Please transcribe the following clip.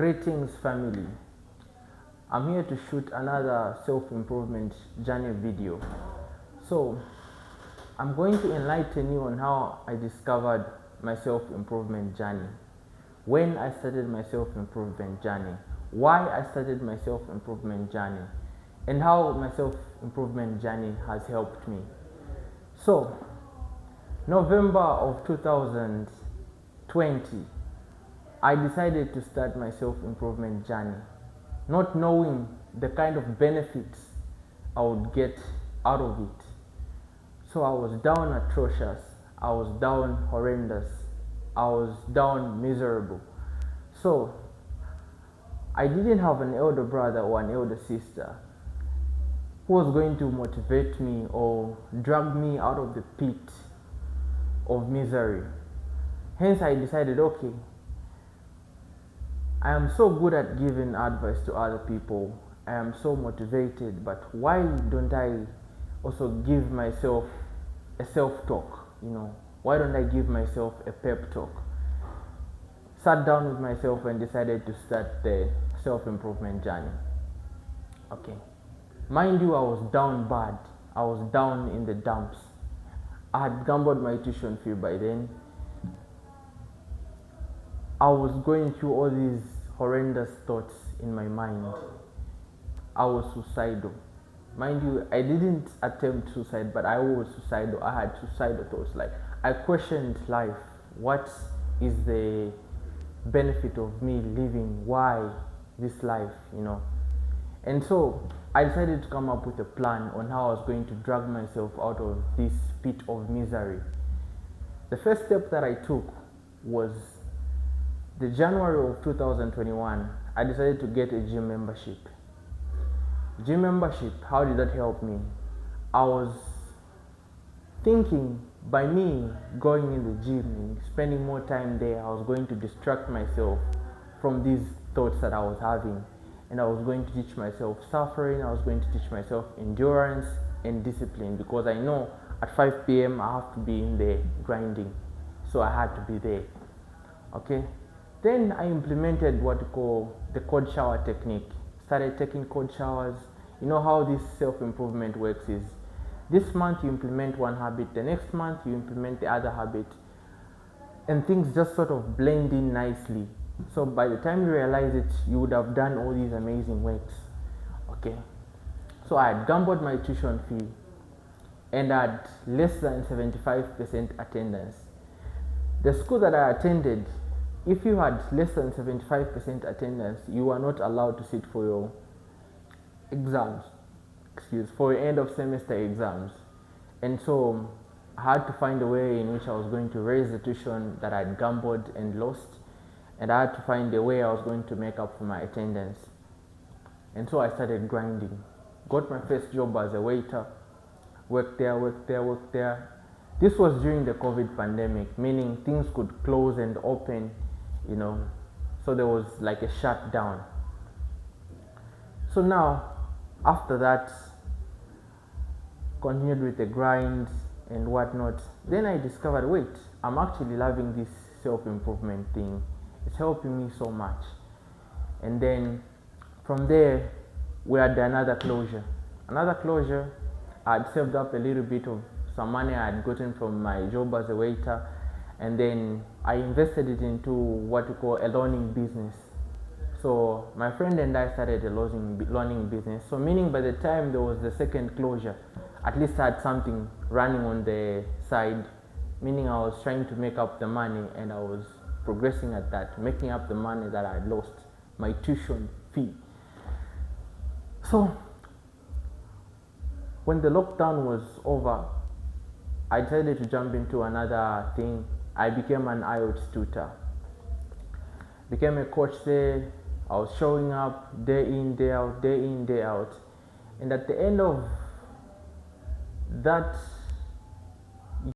Greetings family, I'm here to shoot another self-improvement journey video. So I'm going to enlighten you on how I discovered my self-improvement journey, when I started my self-improvement journey, why I started my self-improvement journey, and how my self-improvement journey has helped me. So November of 2020, I decided to start my self-improvement journey, not knowing the kind of benefits I would get out of it. So I was down atrocious, I was down horrendous, I was down miserable. So I didn't have an elder brother or an elder sister who was going to motivate me or drag me out of the pit of misery. Hence I decided, okay, I am so good at giving advice to other people, I am so motivated, but why don't I also give myself a self-talk? Why don't I give myself a pep talk? Sat down with myself and decided to start the self-improvement journey. Okay, mind you, I was down bad, I was down in the dumps. I had gambled my tuition fee by then. I was going through all these horrendous thoughts in my mind. I was suicidal. Mind you, I didn't attempt suicide, but I was suicidal. I had suicidal thoughts. Like, I questioned life. What is the benefit of me living? Why this life, And so I decided to come up with a plan on how I was going to drag myself out of this pit of misery. The first step that I took was the January of 2021, I decided to get a gym membership. Gym membership, how did that help me? I was thinking by me going in the gym and spending more time there, I was going to distract myself from these thoughts that I was having. And I was going to teach myself suffering, I was going to teach myself endurance and discipline, because I know at 5 p.m. I have to be in there grinding. So I had to be there. Okay? Then I implemented what we call the cold shower technique. Started taking cold showers. You know how this self-improvement works is, this month you implement one habit, the next month you implement the other habit, and things just sort of blend in nicely. So by the time you realize it, you would have done all these amazing works. Okay. So I had gambled my tuition fee and had less than 75% attendance. The school that I attended, if you had less than 75% attendance, you are not allowed to sit for your exams, for your end of semester exams. And so I had to find a way in which I was going to raise the tuition that I had gambled and lost, and I had to find a way I was going to make up for my attendance. And so I started grinding. Got my first job as a waiter, worked there. This was during the COVID pandemic, meaning things could close and open, so there was like a shutdown. So now, after that, continued with the grind and whatnot. Then I discovered, wait, I'm actually loving this self-improvement thing. It's helping me so much. And then from there, we had another closure. I had saved up a little bit of some money I had gotten from my job as a waiter, and then I invested it into what we call a learning business. So my friend and I started a learning business. So meaning by the time there was the second closure, at least I had something running on the side, meaning I was trying to make up the money, and I was progressing at that, making up the money that I had lost, my tuition fee. So when the lockdown was over, I decided to jump into another thing. I became an IELTS tutor. Became a coach there. I was showing up day in, day out. And at the end of that